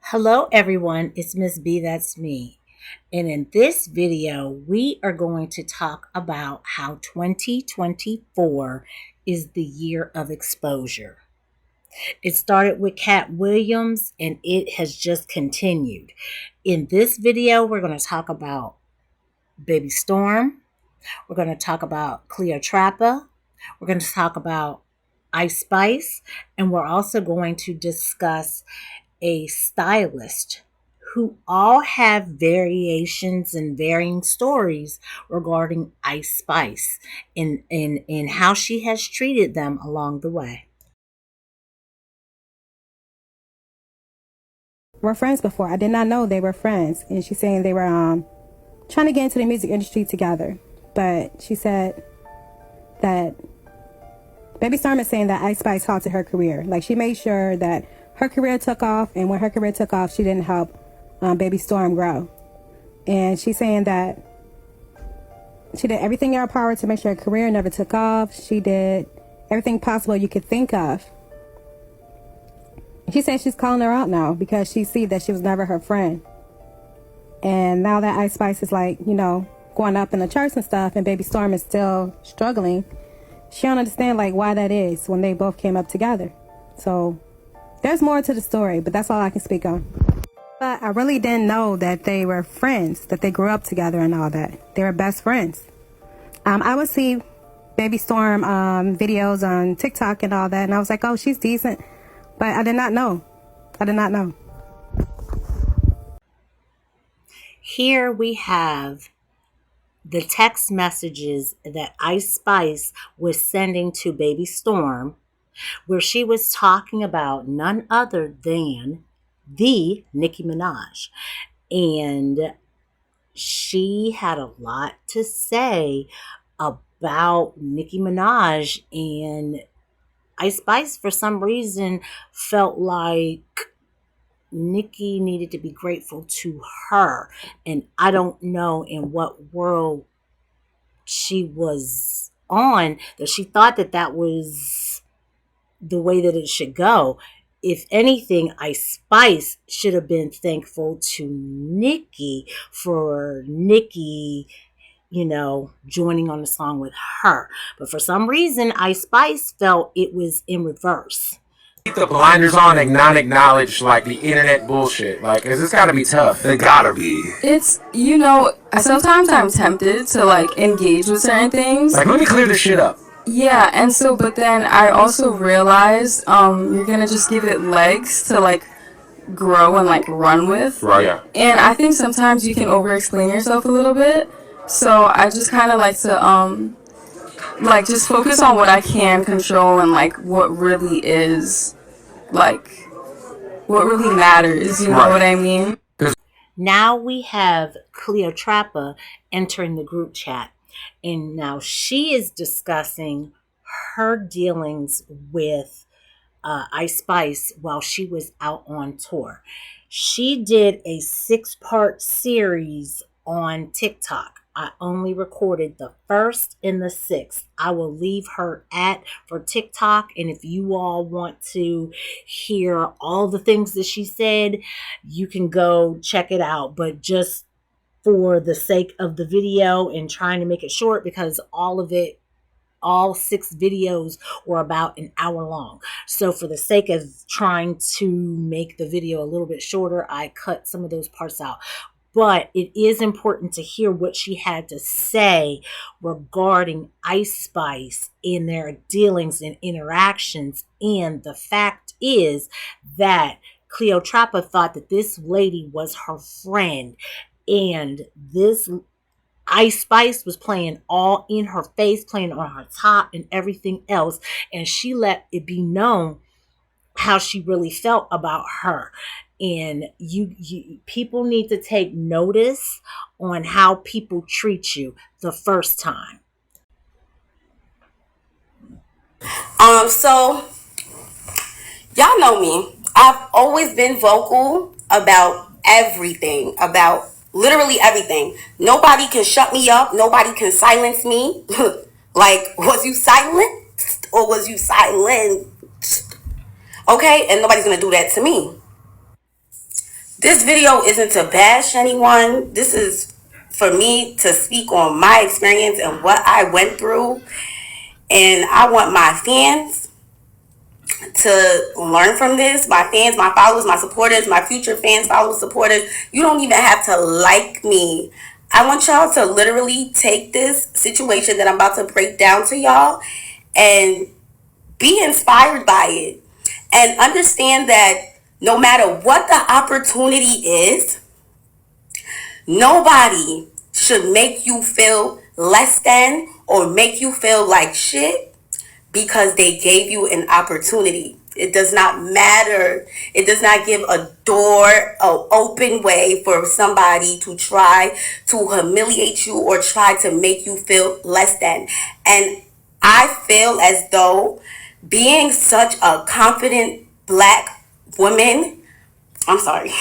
Hello everyone, it's Miss B, that's me. And in this video, we are going to talk about how 2024 is the year of exposure. It started with Cat Williams and it has just continued. In this video, we're going to talk about Baby Storm. We're going to talk about Cleotrapra. We're going to talk about Ice Spice. And we're also going to discuss a stylist who all have variations and varying stories regarding Ice Spice and how she has treated them along the way. We're friends before. I did not know they were friends. And she's saying they were trying to get into the music industry together. But she said that Baby Storm is saying that Ice Spice halted her career. Like, she made sure that her career took off, and when her career took off, she didn't help Baby Storm grow. And she's saying that she did everything in her power to make sure her career never took off. She did everything possible you could think of. She said she's calling her out now because she see that she was never her friend. And now that Ice Spice is going up in the charts and stuff, and Baby Storm is still struggling, she don't understand why that is when they both came up together. So there's more to the story, but that's all I can speak on. But I really didn't know that they were friends, that they grew up together and all that. They were best friends. I would see Baby Storm videos on TikTok and all that, and I was like, oh, she's decent. But I did not know. I did not know. Here we have the text messages that Ice Spice was sending to Baby Storm, where she was talking about none other than the Nicki Minaj. And she had a lot to say about Nicki Minaj, and Ice Spice for some reason felt like Nicki needed to be grateful to her. And I don't know in what world she was on that she thought that that was the way that it should go. If anything, Ice Spice should have been thankful to Nicki for Nicki, joining on the song with her. But for some reason, Ice Spice felt it was in reverse. Keep the blinders on and not acknowledge the internet bullshit. Cause it's gotta be tough. It gotta be. Sometimes I'm tempted to engage with certain things. Let me clear this shit up. Yeah, and so, but then I also realized, you're gonna just give it legs to grow and run with. Right. Yeah. And I think sometimes you can over-explain yourself a little bit. So I just kind of like to, just focus on what I can control and what really is, what really matters, you know what I mean? Now we have Cleotrapra entering the group chat, and now she is discussing her dealings with Ice Spice while she was out on tour. She did a 6-part series on TikTok. I only recorded the first and the 6th. I will leave her for TikTok. And if you all want to hear all the things that she said, you can go check it out. But just for the sake of the video and trying to make it short, because all 6 videos were about an hour long. So for the sake of trying to make the video a little bit shorter, I cut some of those parts out. But it is important to hear what she had to say regarding Ice Spice in their dealings and interactions. And the fact is that Cleotrapra thought that this lady was her friend. And this Ice Spice was playing all in her face, playing on her top and everything else. And she let it be known how she really felt about her. And you people need to take notice on how people treat you the first time. So y'all know me. I've always been vocal about everything, about literally everything. Nobody can shut me up. Nobody can silence me. Was you silent or was you silent? Okay, and nobody's gonna do that to me. This video isn't to bash anyone. This is for me to speak on my experience and what I went through. And I want my fans to learn from this. My fans, my followers, my supporters, my future fans, followers, supporters. You don't even have to like me. I want y'all to literally take this situation that I'm about to break down to y'all and be inspired by it. And understand that no matter what the opportunity is, nobody should make you feel less than or make you feel like shit because they gave you an opportunity. It does not matter. It does not give a door, an open way for somebody to try to humiliate you or try to make you feel less than. And I feel as though being such a confident black woman, I'm sorry.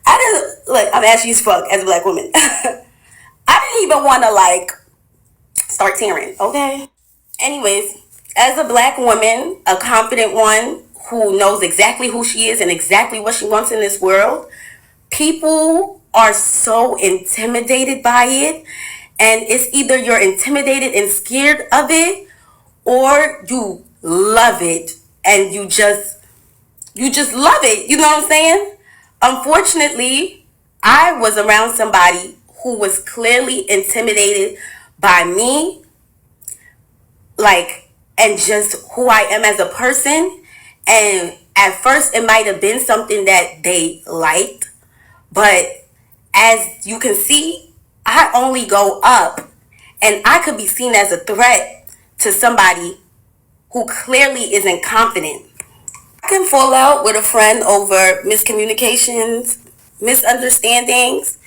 I'm ashy as fuck as a black woman. I didn't even want to start tearing, okay? Anyways, as a black woman, a confident one who knows exactly who she is and exactly what she wants in this world, people are so intimidated by it. And it's either you're intimidated and scared of it, or you love it and you just love it. You know what I'm saying? Unfortunately, I was around somebody who was clearly intimidated by me, and just who I am as a person. And at first, it might have been something that they liked, but as you can see, I only go up, and I could be seen as a threat to somebody who clearly isn't confident. I can fall out with a friend over miscommunications, misunderstandings.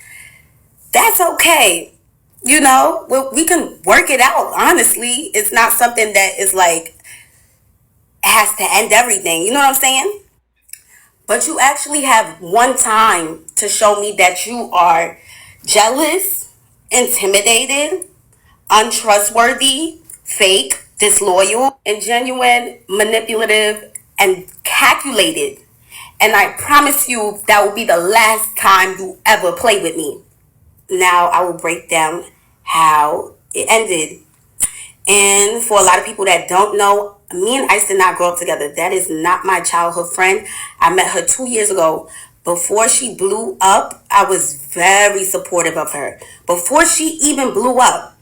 That's okay. You know, we can work it out, honestly. It's not something that is has to end everything. You know what I'm saying? But you actually have one time to show me that you are jealous, intimidated, untrustworthy, fake, disloyal, ingenuine, manipulative, and calculated. And I promise you that will be the last time you ever play with me. Now I will break down how it ended. And for a lot of people that don't know, me and Ice did not grow up together. That is not my childhood friend. I met her 2 years ago. Before she blew up, I was very supportive of her. Before she even blew up,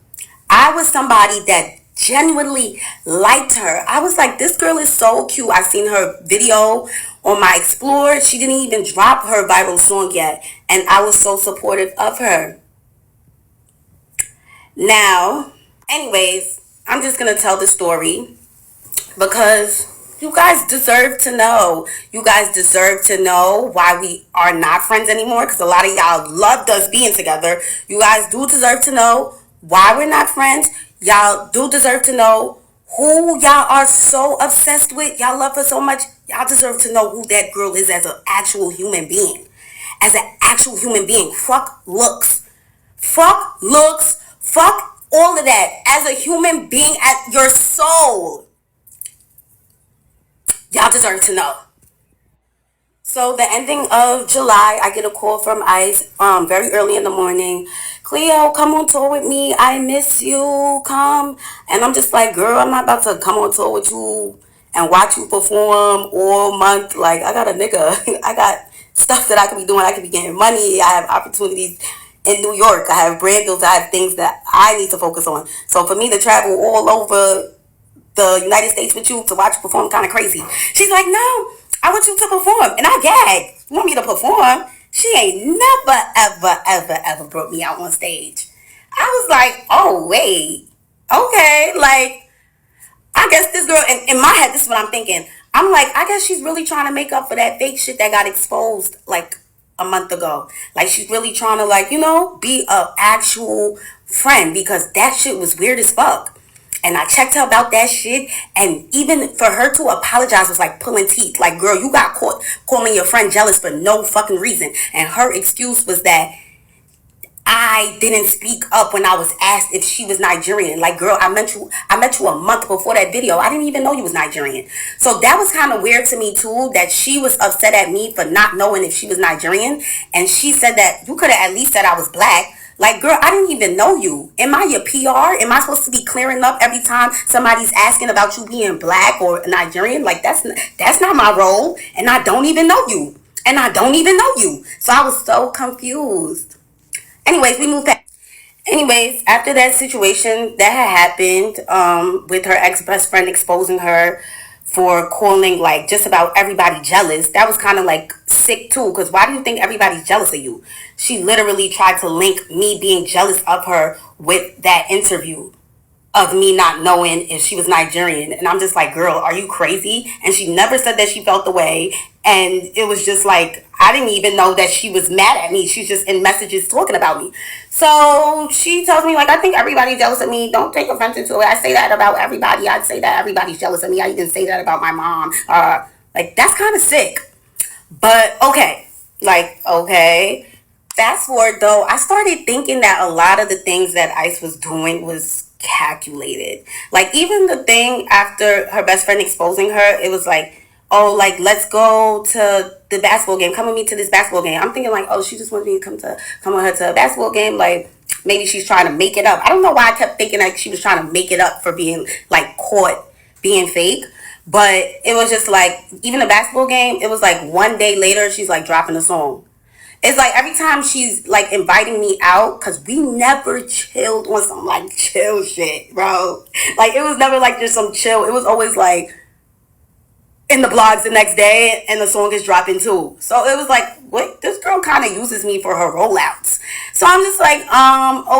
I was somebody that genuinely liked her. I was like, this girl is so cute. I seen her video on my Explore. She didn't even drop her viral song yet. And I was so supportive of her. Now, anyways, I'm just going to tell the story because you guys deserve to know. You guys deserve to know why we are not friends anymore, because a lot of y'all loved us being together. You guys do deserve to know why we're not friends. Y'all do deserve to know who y'all are so obsessed with. Y'all love her so much. Y'all deserve to know who that girl is as an actual human being. As an actual human being. Fuck looks. Fuck looks. Fuck all of that. As a human being, at your soul. Y'all deserve to know. So the ending of July, I get a call from Ice very early in the morning. Cleo, come on tour with me. I miss you. Come. And I'm just like, girl, I'm not about to come on tour with you and watch you perform all month. Like, I got a nigga. I got stuff that I could be doing. I could be getting money. I have opportunities in New York. I have brand deals. I have things that I need to focus on. So for me to travel all over the United States with you to watch you perform kind of crazy. She's like, no, I want you to perform. And I gagged. You want me to perform? She ain't never, ever, ever, ever brought me out on stage. I was like, oh, wait. Okay. Like, I guess this girl, in my head, this is what I'm thinking. I'm like, I guess she's really trying to make up for that fake shit that got exposed, like, a month ago. Like, she's really trying to, be a actual friend, because that shit was weird as fuck. And I checked her about that shit, and even for her to apologize was like pulling teeth. Like, girl, you got caught calling your friend jealous for no fucking reason. And her excuse was that I didn't speak up when I was asked if she was Nigerian. Like, girl, I met you a month before that video. I didn't even know you was Nigerian. So that was kind of weird to me too, that she was upset at me for not knowing if she was Nigerian. And she said that you could have at least said I was black. Like, girl, I didn't even know you. Am I your PR? Am I supposed to be clearing up every time somebody's asking about you being black or Nigerian? Like, that's not my role. And I don't even know you. And I don't even know you. So I was so confused. Anyways, we moved past. Anyways, after that situation that had happened, with her ex best friend exposing her for calling like just about everybody jealous, that was kind of like sick too. Because why do you think everybody's jealous of you? She literally tried to link me being jealous of her with that interview of me not knowing if she was Nigerian. And I'm just like, girl, are you crazy? And she never said that she felt the way. And it was just like, I didn't even know that she was mad at me. She's just in messages talking about me. So she tells me, like, I think everybody's jealous of me. Don't take offense to it. I say that about everybody. I'd say that everybody's jealous of me. I even say that about my mom. Like, that's kind of sick. But okay. Like, okay. Fast forward though, I started thinking that a lot of the things that Ice was doing was calculated. Like, even the thing after her best friend exposing her, it was like, oh, like, let's go to the basketball game. Come with me to this basketball game. I'm thinking like, oh, she just wanted me to come with her to a basketball game. Like, maybe she's trying to make it up. I don't know why I kept thinking like she was trying to make it up for being like caught being fake. But it was just like, even the basketball game, it was like one day later, she's like dropping a song. It's like every time she's like inviting me out, because we never chilled on some like chill shit, bro. Like, it was never like just some chill. It was always like in the blogs the next day and the song is dropping too. So it was like, what? This girl kind of uses me for her rollouts. So I'm just like,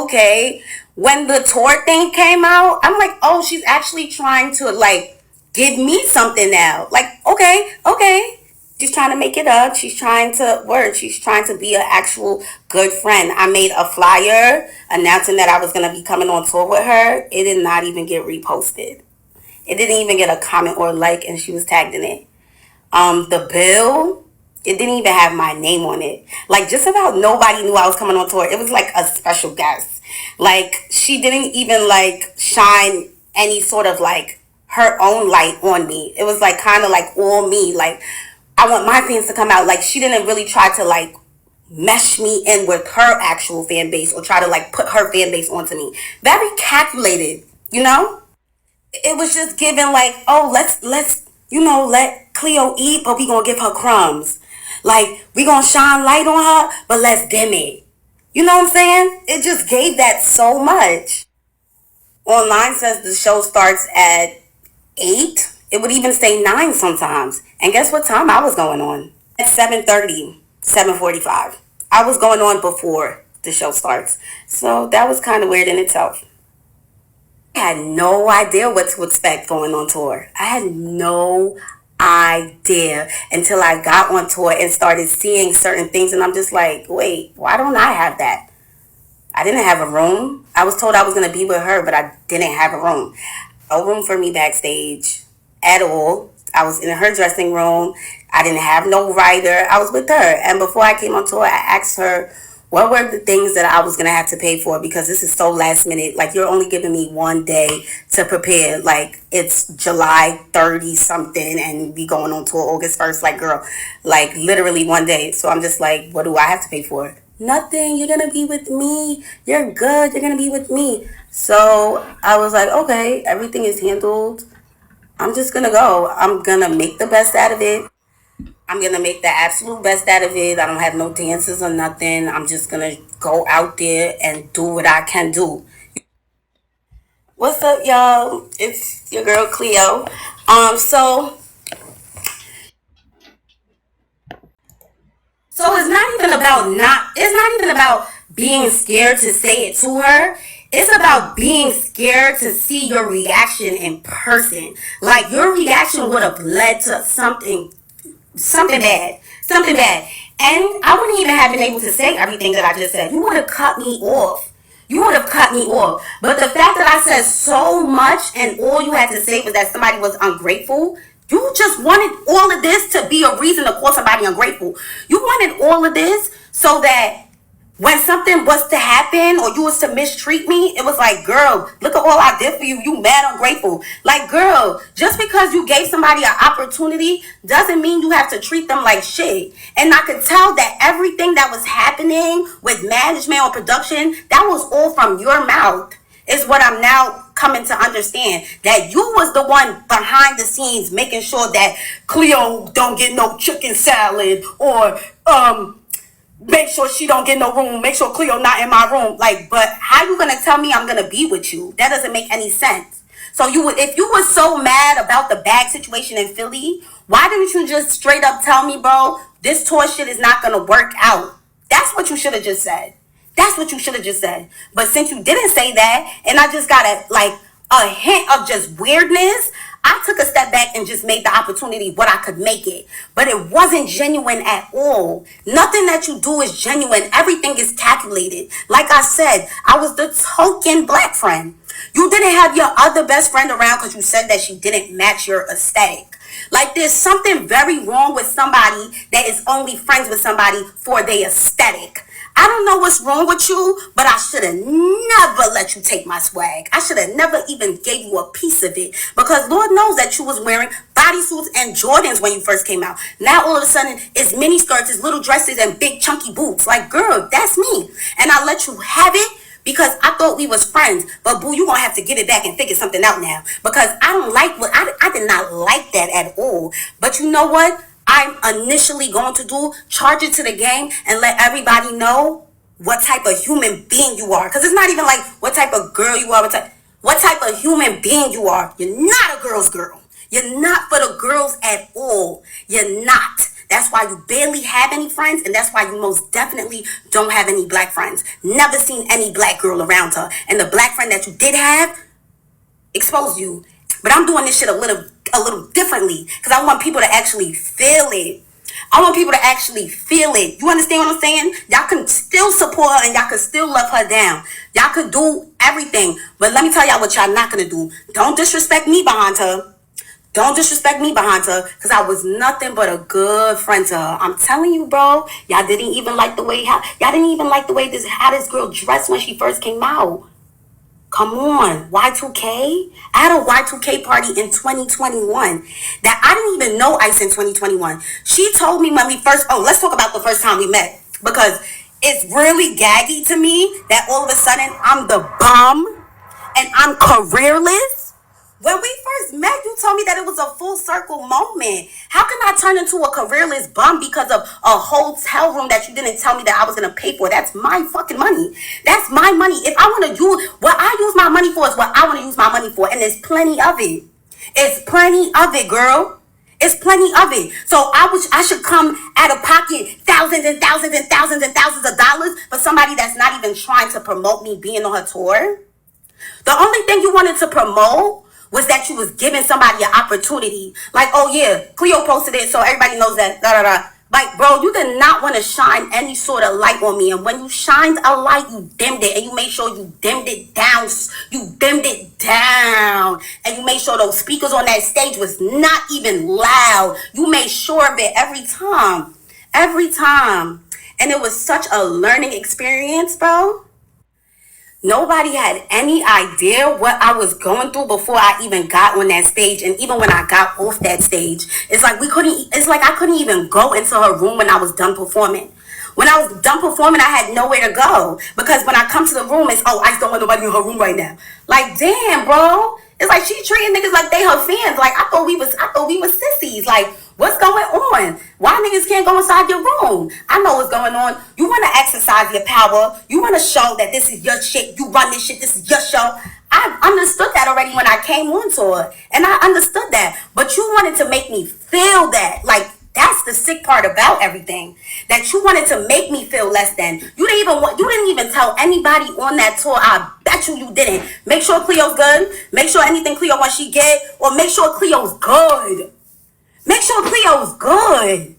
okay. When the tour thing came out, I'm like, oh, she's actually trying to like give me something now. Like, okay, okay. She's trying to make it up. She's trying to work. She's trying to be an actual good friend. I made a flyer announcing that I was going to be coming on tour with her. It did not even get reposted. It didn't even get a comment or a like, and she was tagged in it. The bill, it didn't even have my name on it. Like, just about nobody knew I was coming on tour. It was like a special guest. Like, she didn't even like shine any sort of like her own light on me. It was like kind of like all me. Like, I want my fans to come out. Like, she didn't really try to like mesh me in with her actual fan base or try to like put her fan base onto me. Very calculated, you know? It was just given like, oh, let's let Cleo eat, but we gonna give her crumbs. Like, we gonna shine light on her, but let's dim it. You know what I'm saying? It just gave that so much. Online says the show starts at 8. It would even say 9 sometimes. And guess what time I was going on? At 7:30, 7:45. I was going on before the show starts. So that was kind of weird in itself. I had no idea what to expect going on tour. I had no idea until I got on tour and started seeing certain things. And I'm just like, wait, why don't I have that? I didn't have a room. I was told I was going to be with her, but I didn't have a room. No room for me backstage at all. I was in her dressing room. I didn't have no rider. I was with her. And before I came on tour, I asked her what were the things that I was going to have to pay for, because this is so last minute. Like, you're only giving me one day to prepare. Like, it's July 30 something and we going on tour August 1st. Like, girl, like literally one day. So I'm just like, what do I have to pay for? Nothing. You're going to be with me. You're good. You're going to be with me. So I was like, okay, everything is handled. I'm just going to go. I'm going to make the best out of it. I'm going to make the absolute best out of it. I don't have no dances or nothing. I'm just going to go out there and do what I can do. What's up, y'all? It's your girl, Cleo. So it's not even about being scared to say it to her. It's about being scared to see your reaction in person. Like, your reaction would have led to something bad. Something bad. And I wouldn't even have been able to say everything that I just said. You would have cut me off. You would have cut me off. But the fact that I said so much and all you had to say was that somebody was ungrateful, you just wanted all of this to be a reason to call somebody ungrateful. You wanted all of this so that When something was to happen or you was to mistreat me, it was like, girl, look at all I did for you. You mad ungrateful. Like, girl, just because you gave somebody an opportunity doesn't mean you have to treat them like shit. And I could tell that everything that was happening with management or production, that was all from your mouth. Is what I'm now coming to understand. That you was the one behind the scenes making sure that Cleo don't get no chicken salad, or make sure she don't get no room, make sure Cleo not in my room. Like, but how you gonna tell me I'm gonna be with you? That doesn't make any sense. So you would, if you were so mad about the bag situation in Philly, why didn't you just straight up tell me, bro, this tour shit is not gonna work out? That's what you should have just said. That's what you should have just said. But since you didn't say that, and I just got a hint of just weirdness, I took a step back and just made the opportunity what I could make it. But it wasn't genuine at all. Nothing that you do is genuine. Everything is calculated. Like I said, I was the token black friend. You didn't have your other best friend around because you said that she didn't match your aesthetic. Like, there's something very wrong with somebody that is only friends with somebody for their aesthetic. I don't know what's wrong with you, but I should have never let you take my swag. I should have never even gave you a piece of it, because Lord knows that you was wearing bodysuits and Jordans when you first came out. Now all of a sudden it's mini skirts, it's little dresses, and big chunky boots. Like, girl, that's me. And I let you have it because I thought we was friends. But boo, you gonna have to get it back and figure something out now, because I don't like what I did not like that at all. But you know what I'm initially going to do? Charge it to the game and let everybody know what type of human being you are. Because it's not even like what type of girl you are, what type of human being you are. You're not a girl's girl. You're not for the girls at all. You're not. That's why you barely have any friends, and that's why you most definitely don't have any black friends. Never seen any black girl around her. And the black friend that you did have exposed you. But I'm doing this shit a little differently, because I want people to actually feel it. I want people to actually feel it. You understand what I'm saying? Y'all can still support her and y'all can still love her down. Y'all could do everything. But let me tell y'all what y'all not gonna do. Don't disrespect me behind her. Don't disrespect me behind her, because I was nothing but a good friend to her. I'm telling you, bro. Y'all didn't even like the way how this girl dressed when she first came out. Come on, Y2K? I had a Y2K party in 2021 that I didn't even know Ice in 2021. She told me when we first, let's talk about the first time we met, because it's really gaggy to me that all of a sudden I'm the bum and I'm careerless. When we first met, you told me that it was a full circle moment. How can I turn into a careerless bum because of a hotel room that you didn't tell me that I was going to pay for? That's my fucking money. That's my money. If I want to use, what I use my money for is what I want to use my money for. And there's plenty of it. It's plenty of it, girl. It's plenty of it. So I should come out of pocket thousands and thousands and thousands and thousands of dollars for somebody that's not even trying to promote me being on her tour. The only thing you wanted to promote was that you was giving somebody an opportunity. Like, oh yeah, Cleo posted it, so everybody knows that, da da da. Like, bro, you did not want to shine any sort of light on me. And when you shined a light, you dimmed it. And you made sure you dimmed it down. You dimmed it down. And you made sure those speakers on that stage was not even loud. You made sure of it every time. Every time. And it was such a learning experience, bro. Nobody had any idea what I was going through before I even got on that stage. And even when I got off that stage, it's like I couldn't even go into her room when I was done performing. When I was done performing, I had nowhere to go. Because when I come to the room, it's, I just don't want nobody in her room right now. Like, damn, bro. It's like she treating niggas like they her fans. Like, I thought we was sissies. Like, what's going on? Why niggas can't go inside your room? I know what's going on. You want to exercise your power. You want to show that this is your shit. You run this shit. This is your show. I understood that already when I came on tour. And I understood that. But you wanted to make me feel that. Like, that's the sick part about everything. That you wanted to make me feel less than. You didn't even tell anybody on that tour. I bet you didn't. Make sure Cleo's good. Make sure anything Cleo wants she get. Or make sure Cleo's good. Make sure Cleo's good.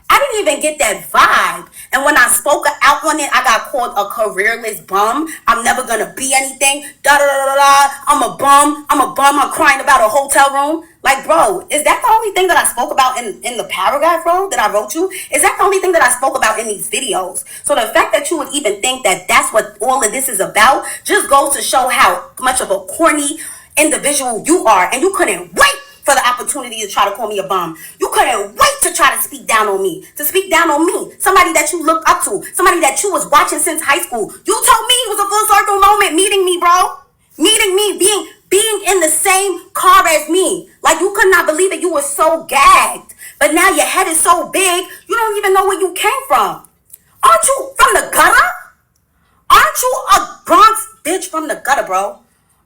I didn't even get that vibe. And when I spoke out on it, I got called a careerless bum. I'm never gonna be anything. Da da da da da. I'm a bum. I'm crying about a hotel room. Like, bro, is that the only thing that I spoke about in the paragraph, bro, that I wrote you? Is that the only thing that I spoke about in these videos? So the fact that you would even think that that's what all of this is about just goes to show how much of a corny individual you are. And you couldn't wait for the opportunity to try to call me a bum. You couldn't wait to try to speak down on me. Somebody that you looked up to. Somebody that you was watching since high school. You told me it was a full circle moment meeting me, bro. Meeting me, being in the same car as me. Like, you could not believe it. You were so gagged. But now your head is so big, you don't even know where you came from. Aren't you from the gutter? Aren't you a Bronx bitch from the gutter, bro?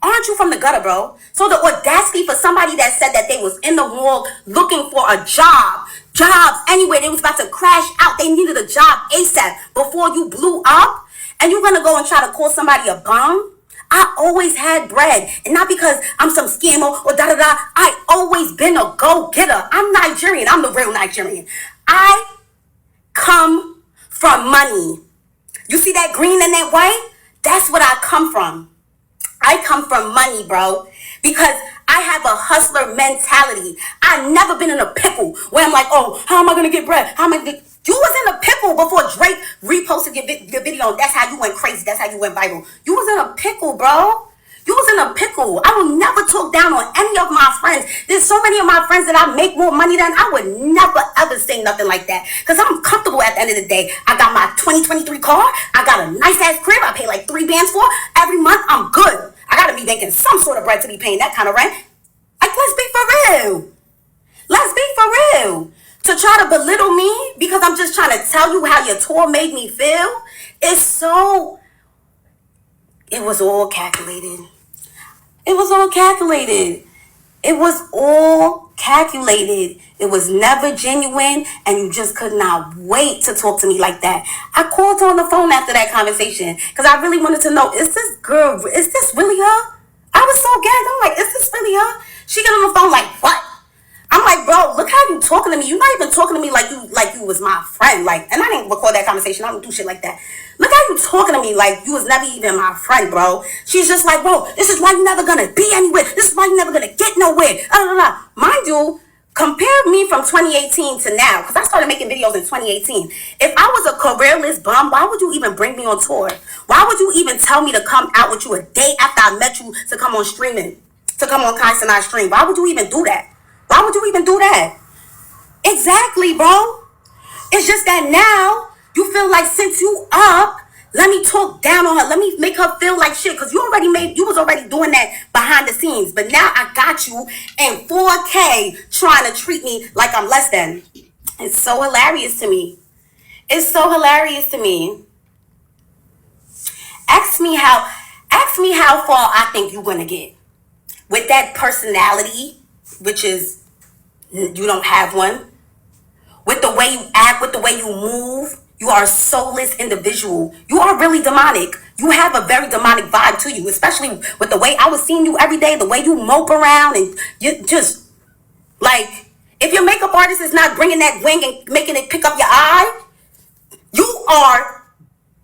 Aren't you from the gutter, bro? So the audacity for somebody that said that they was in the mall looking for a jobs anywhere, they was about to crash out, they needed a job ASAP before you blew up, and you're gonna go and try to call somebody a bum? I always had bread, and not because I'm some scammer or da-da-da. I always been a go-getter. I'm Nigerian. I'm the real Nigerian. I come from money. You see that green and that white? That's what I come from. I come from money, bro, because I have a hustler mentality. I've never been in a pickle where I'm like, oh, how am I going to get bread? How am I going to get... You was in a pickle before Drake reposted your video. That's how you went crazy. That's how you went viral. You was in a pickle, bro. You was in a pickle. I will never talk down on any of my friends. There's so many of my friends that I make more money than. I would never, ever say nothing like that. Because I'm comfortable at the end of the day. I got my 2023 car. I got a nice-ass crib. I pay like 3 bands for. Every month, I'm good. I got to be making some sort of bread to be paying that kind of rent. Like, let's be for real. Let's be for real. To try to belittle me because I'm just trying to tell you how your tour made me feel, it's so... It was all calculated. It was all calculated. It was all calculated. It was never genuine, and you just could not wait to talk to me like that. I called her on the phone after that conversation because I really wanted to know, is this really her? I was so gagged. I'm like, is this really her? She got on the phone like, what? I'm like, bro, look how you talking to me. You're not even talking to me like you was my friend. Like, and I didn't record that conversation. I don't do shit like that. Look how you talking to me like you was never even my friend, bro. She's just like, bro, this is why you're never gonna be anywhere. This is why you're never gonna get nowhere. Mind you, compare me from 2018 to now, because I started making videos in 2018. If I was a careerless bum, why would you even bring me on tour? Why would you even tell me to come out with you a day after I met you to come on streaming, to come on Kai Sinai stream? Why would you even do that? Why would you even do that? Exactly, bro. It's just that now you feel like since you up, let me talk down on her. Let me make her feel like shit. Because you was already doing that behind the scenes. But now I got you in 4K trying to treat me like I'm less than. It's so hilarious to me. It's so hilarious to me. Ask me how far I think you're gonna get. With that personality, which is you don't have one. With the way you act, with the way you move, you are a soulless individual. You are really demonic. You have a very demonic vibe to you, especially with the way I was seeing you every day, the way you mope around, and you just, like, if your makeup artist is not bringing that wing and making it pick up your eye, you are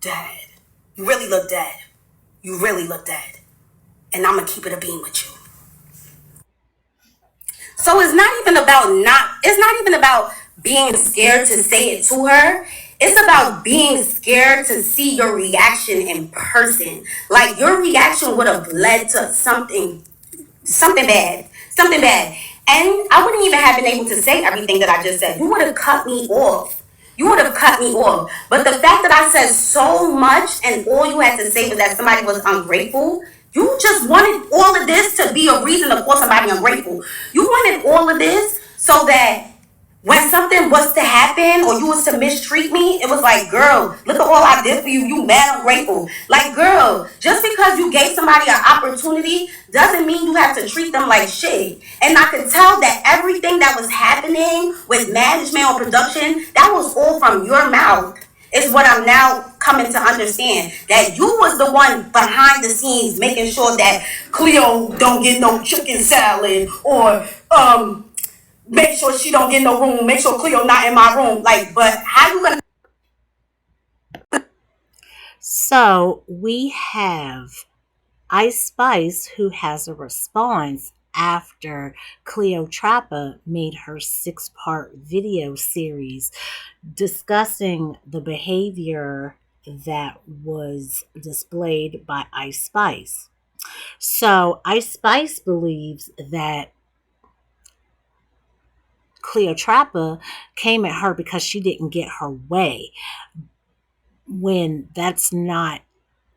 dead. You really look dead. You really look dead. And I'm going to keep it a beam with you. So it's not even about being scared to say it to her. It's about being scared to see your reaction in person. Like, your reaction would have led to something bad. And I wouldn't even have been able to say everything that I just said. You would have cut me off. But the fact that I said so much and all you had to say was that somebody was ungrateful, you just wanted all of this to be a reason to call somebody ungrateful. You wanted all of this so that when something was to happen or you was to mistreat me, it was like, girl, look at all I did for you. You mad ungrateful. Like, girl, just because you gave somebody an opportunity doesn't mean you have to treat them like shit. And I could tell that everything that was happening with management or production, that was all from your mouth. Is what I'm now coming to understand. That you was the one behind the scenes making sure that Cleo don't get no chicken salad or make sure she don't get no room, make sure Cleo not in my room. Like, but how you gonna? So we have Ice Spice, who has a response after Cleotrapra made her 6-part video series discussing the behavior that was displayed by Ice Spice. So Ice Spice believes that Cleotrapra came at her because she didn't get her way, when that's not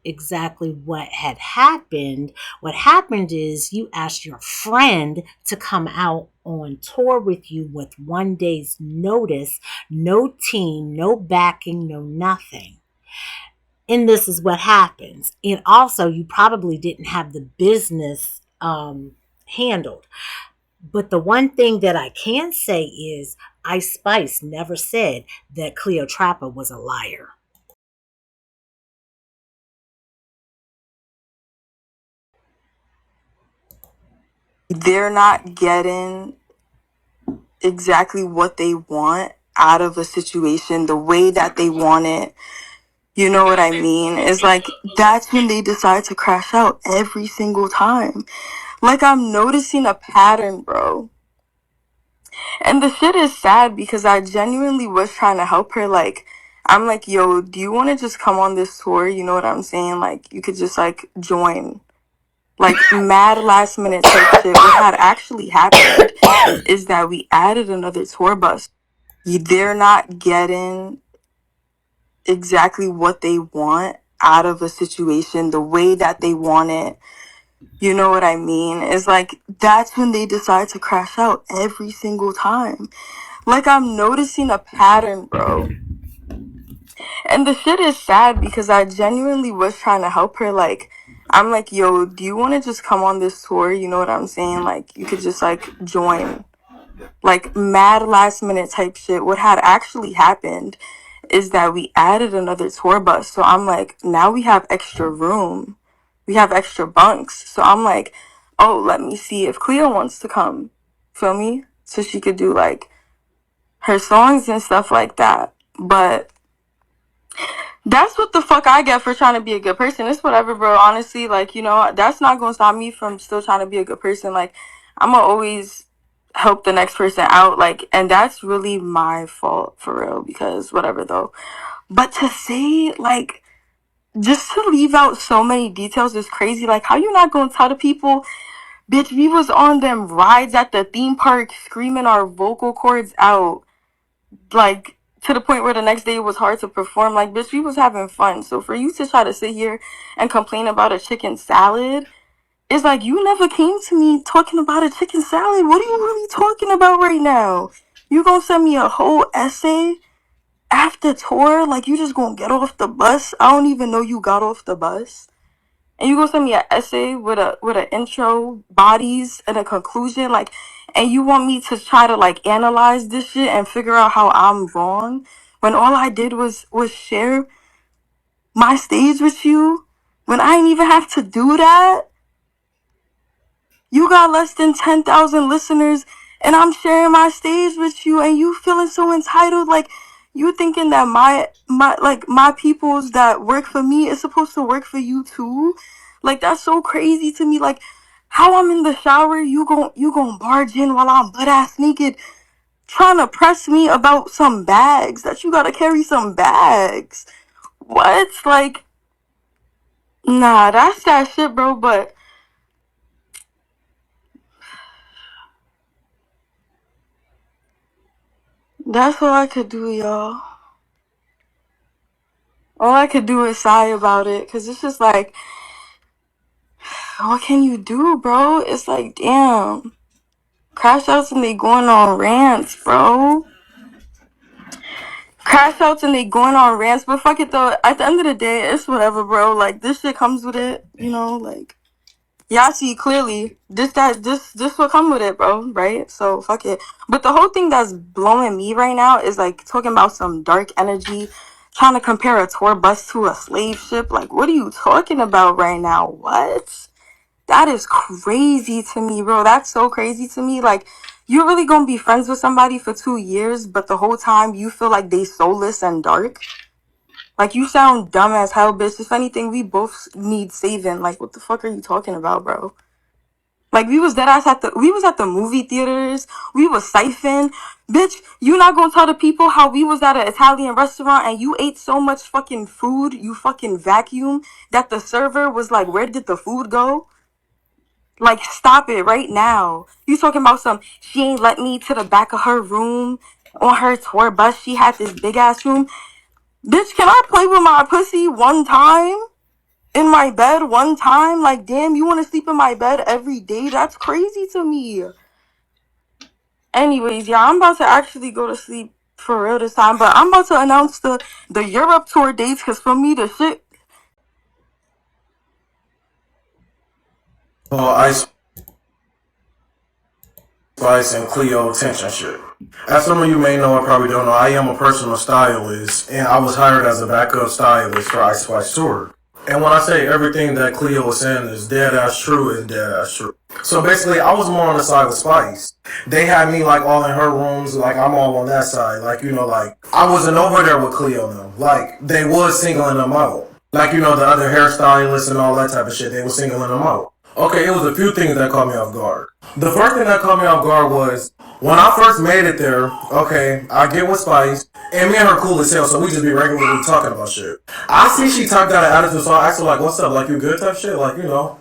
exactly what had happened. What happened is you asked your friend to come out on tour with you with 1 day's notice, no team, no backing, no nothing. And this is what happens. And also, you probably didn't have the business handled. But the one thing that I can say is Ice Spice never said that Cleotrapra was a liar. They're not getting exactly what they want out of a situation the way that they want it. You know what I mean? It's like that's when they decide to crash out every single time. Like I'm noticing a pattern, bro. And the shit is sad because I genuinely was trying to help her. Like, I'm like, yo, do you want to just come on this tour? You know what I'm saying? Like, you could just like join. Like, mad last minute type shit. What had actually happened is that we added another tour bus. They're not getting exactly what they want out of a situation the way that they want it. You know what I mean? It's like that's when they decide to crash out every single time. Like I'm noticing a pattern, bro. And the shit is sad because I genuinely was trying to help her. Like, I'm like, yo, do you want to just come on this tour? You know what I'm saying? Like, you could just like join. Like, mad last minute type shit. What had actually happened is that we added another tour bus. So I'm like, now we have extra room. We have extra bunks. So I'm like, oh, let me see if Cleo wants to come. Feel me? So she could do like her songs and stuff like that. But that's what the fuck I get for trying to be a good person. It's whatever, bro. Honestly, like, you know, that's not gonna stop me from still trying to be a good person. Like, I'm gonna always help the next person out. Like, and that's really my fault for real, because whatever though. But to say, like, just to leave out so many details is crazy. Like, how you not gonna tell the people, bitch, we was on them rides at the theme park screaming our vocal cords out, like, to the point where the next day it was hard to perform. Like, bitch, we was having fun. So for you to try to sit here and complain about a chicken salad, it's like you never came to me talking about a chicken salad. What are you really talking about right now? You gonna send me a whole essay after tour? Like, you just gonna get off the bus? I don't even know you got off the bus. And you gonna send me an essay with an intro, bodies, and a conclusion, like, and you want me to try to like analyze this shit and figure out how I'm wrong when all I did was share my stage with you, when I didn't even have to do that. You got less than 10,000 listeners and I'm sharing my stage with you and you feeling so entitled. Like, you thinking that my peoples that work for me is supposed to work for you too. Like, that's so crazy to me. Like, how I'm in the shower, you gon' barge in while I'm butt ass naked trying to press me about some bags, that you gotta carry some bags. What? Like, nah, that's that shit, bro. But that's all I could do, y'all. All I could do is sigh about it, because it's just like, what can you do, bro? It's like, damn. Crash outs and they going on rants, bro. Crash outs and they going on rants, but fuck it though. At the end of the day, it's whatever, bro. Like, this shit comes with it, you know, like, y'all see clearly this will come with it, bro, right? So fuck it. But the whole thing that's blowing me right now is like talking about some dark energy, trying to compare a tour bus to a slave ship. Like, what are you talking about right now? What? That is crazy to me, bro. That's so crazy to me. Like, you're really gonna be friends with somebody for 2 years, but the whole time you feel like they soulless and dark? Like, you sound dumb as hell, bitch. If anything, we both need saving. Like, what the fuck are you talking about, bro? Like, we was at the movie theaters. We was siphon. Bitch, you not gonna tell the people how we was at an Italian restaurant and you ate so much fucking food, you fucking vacuum, that the server was like, where did the food go? Like, stop it right now. You talking about she ain't let me to the back of her room on her tour bus. She had this big ass room. Bitch, can I play with my pussy one time? In my bed one time? Like, damn, you want to sleep in my bed every day? That's crazy to me. Anyways, yeah, I'm about to actually go to sleep for real this time, but I'm about to announce the Europe tour dates, because for me, the shit... Ice Spice and Cleo attention shit. As some of you may know or probably don't know, I am a personal stylist, and I was hired as a backup stylist for Ice Spice tour. And when I say everything that Cleo was saying is dead ass true, is dead ass true. So basically, I was more on the side with Spice. They had me like all in her rooms, like I'm all on that side. Like, you know, like I wasn't over there with Cleo now. Like, they was singling them out. Like, you know, the other hairstylists and all that type of shit, they were singling them out. Okay, it was a few things that caught me off guard. The first thing that caught me off guard was when I first made it there. Okay, I get with Spice, and me and her cool as hell, so we just be regularly talking about shit. I see she typed out an attitude, so I asked her like, "What's up? Like, you good?" type shit, like, you know,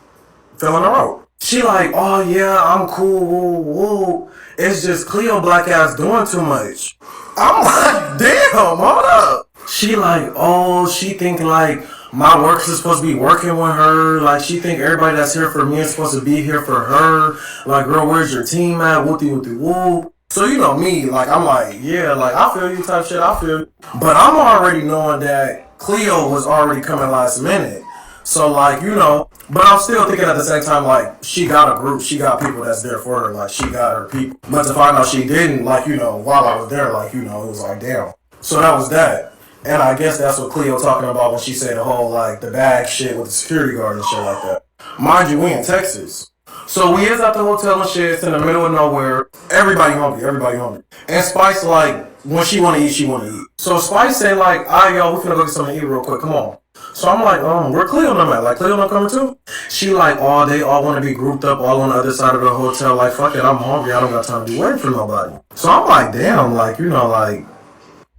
filling her out. She like, "Oh yeah, I'm cool. Woo, woo. It's just Cleo black ass doing too much." I'm like, damn, hold up. She like, oh, she think like my work is supposed to be working with her. Like, she think everybody that's here for me is supposed to be here for her. Like, girl, where's your team at? Whoopty whoopty whoop. So, you know me, like, I'm like, yeah, like, I feel you type shit, I feel you. But I'm already knowing that Cleo was already coming last minute. So, like, you know, but I'm still thinking at the same time, like, she got a group, she got people that's there for her, like, she got her people. But to find out she didn't, like, you know, while I was there, like, you know, it was like, damn. So that was that. And I guess that's what Cleo talking about when she said the whole, like, the bag shit with the security guard and shit like that. Mind you, we in Texas. So we is at the hotel and shit. It's in the middle of nowhere. Everybody hungry. Everybody hungry. And Spice, like, when she want to eat, she want to eat. So Spice say, like, all right, y'all, we finna go get something to eat real quick. Come on. So I'm like, where Cleo them at? Like, Cleo them coming too? She like, oh, they all want to be grouped up all on the other side of the hotel. Like, fuck it, I'm hungry. I don't got time to be waiting for nobody. So I'm like, damn, like, you know, like...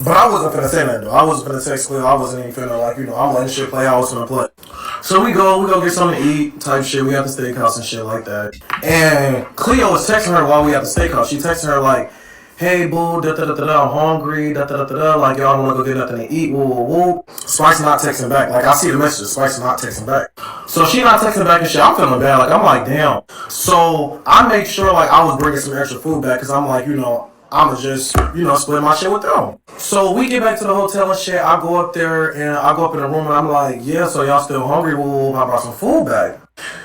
But I wasn't finna say that, though. I wasn't finna text Cleo. I wasn't even finna, like, you know, I'm letting shit play how I was finna play. So we go get something to eat, type shit. We at the steakhouse and shit like that. And Cleo was texting her while we at the steakhouse. She texting her, like, hey, boo, da-da-da-da-da, I'm hungry, da-da-da-da-da, like, y'all don't want to go get nothing to eat, woo, woo, woo. Spice not texting back. Like, I see the message. Spice not texting back. So she not texting back and shit. I'm feeling bad. Like, I'm like, damn. So I made sure, like, I was bringing some extra food back because I'm like, you know, I'ma just, you know, split my shit with them. So we get back to the hotel and shit. I go up there and I go up in the room and I'm like, yeah, so y'all still hungry? Woo, I brought some food back.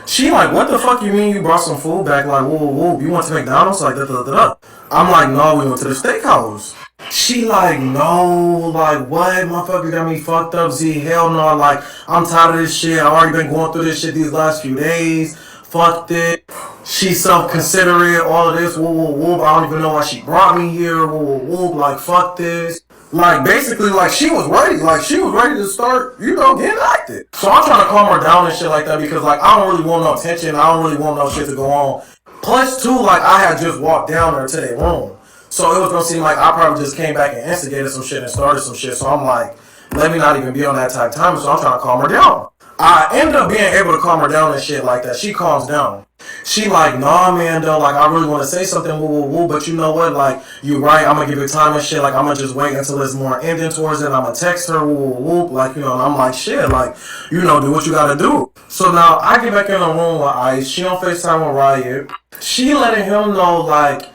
She like, what the fuck you mean you brought some food back? Like, whoa, you went to McDonald's? Like, da-da-da-da. I'm like, no, we went to the steakhouse. She like, no, like, what? Motherfucker got me fucked up, Z. Hell no, like, I'm tired of this shit. I already been going through this shit these last few days. Fucked it. She's self-considerate, all of this, whoop. I don't even know why she brought me here, whoop, like, fuck this. Like, basically, like, she was ready. Like, she was ready to start, you know, getting active. So I'm trying to calm her down and shit like that because, like, I don't really want no attention. I don't really want no shit to go on. Plus, too, like, I had just walked down there to their room. So it was gonna seem like I probably just came back and instigated some shit and started some shit. So I'm like, let me not even be on that type of time. So I'm trying to calm her down. I ended up being able to calm her down and shit like that. She calms down. She like, nah, man, though, like, I really want to say something, woo, but you know what, like, you right, I'm gonna give it time and shit, like, I'm gonna just wait until there's more ending towards it, I'm gonna text her, woo, like, you know, and I'm like, shit, like, you know, do what you gotta do. So now, I get back in the room with Ice, she on FaceTime with Riot, she letting him know, like,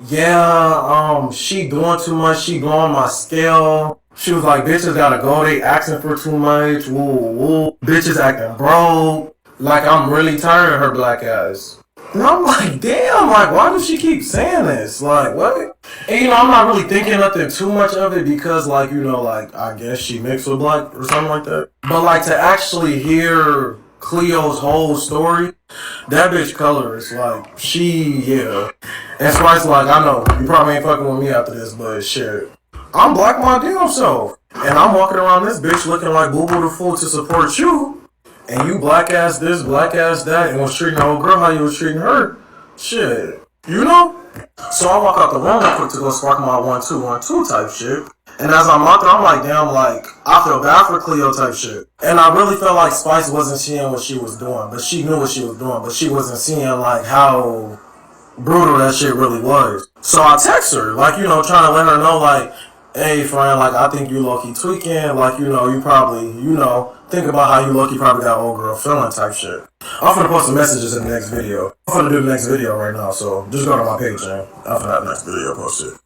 yeah, she doing too much, she blowing my scale. She was like, bitches gotta go, they asking for too much, woo, bitches acting broke. Like, I'm really tired of her black ass. And I'm like, damn, like, why does she keep saying this? Like, what? And, you know, I'm not really thinking nothing too much of it because, like, you know, like, I guess she mixed with black or something like that. But, like, to actually hear Cleo's whole story, that bitch colorist, like, yeah. And Spice, like, I know, you probably ain't fucking with me after this, but shit. I'm black my damn self. And I'm walking around this bitch looking like Boo Boo the Fool to support you. And you black ass this, black ass that, and was treating the old girl how you was treating her. Shit. You know? So I walk out the room quick to go spark my 1-2-1-2 type shit. And as I'm out there, I'm like, damn, like, I feel bad for Cleo type shit. And I really felt like Spice wasn't seeing what she was doing, but she knew what she was doing, but she wasn't seeing, like, how brutal that shit really was. So I text her, like, you know, trying to let her know, like, hey, friend, like, I think you low-key tweaking, like, you know, you probably, you know, think about how you low-key probably got old girl feeling type shit. I'm finna post some messages in the next video. I'm finna do the next video right now, so just go to my page, man. I'm finna have the next video posted.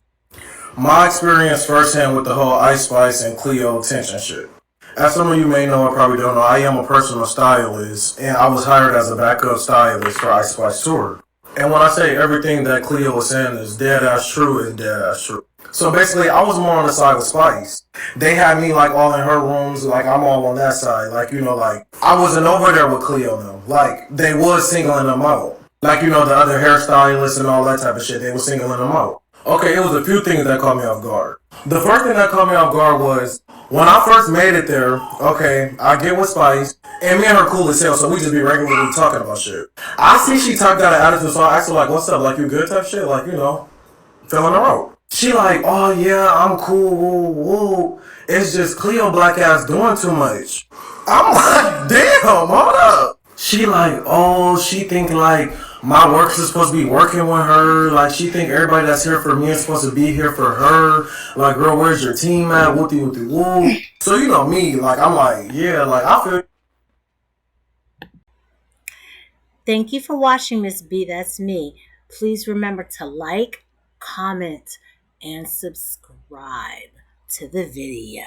My experience firsthand with the whole Ice Spice and Cleo tension shit. As some of you may know or probably don't know, I am a personal stylist, and I was hired as a backup stylist for Ice Spice Tour. And when I say everything that Cleo was saying is dead ass true, is dead ass true. So basically, I was more on the side of Spice. They had me like all in her rooms, like I'm all on that side. Like, you know, like I wasn't over there with Cleo and them. Like they was singling them out. Like, you know, the other hairstylists and all that type of shit, they were singling them out. Okay, it was a few things that caught me off guard. The first thing that caught me off guard was when I first made it there, okay, I get with Spice, and me and her cool as hell, so we just be regularly talking about shit. I see she talked out of attitude, so I asked her, like, what's up, like, you good type shit? Like, you know, filling her out. She like, oh yeah, I'm cool, woo, woo. It's just Cleo black ass doing too much. I'm like, damn, hold up. She like, oh, she think like my workers is supposed to be working with her. Like she think everybody that's here for me is supposed to be here for her. Like, girl, where's your team at? Wooty wooty woo. So you know me, like I'm like, yeah, like I feel. Thank you for watching Miss B. That's me. Please remember to like, comment, and subscribe to the video.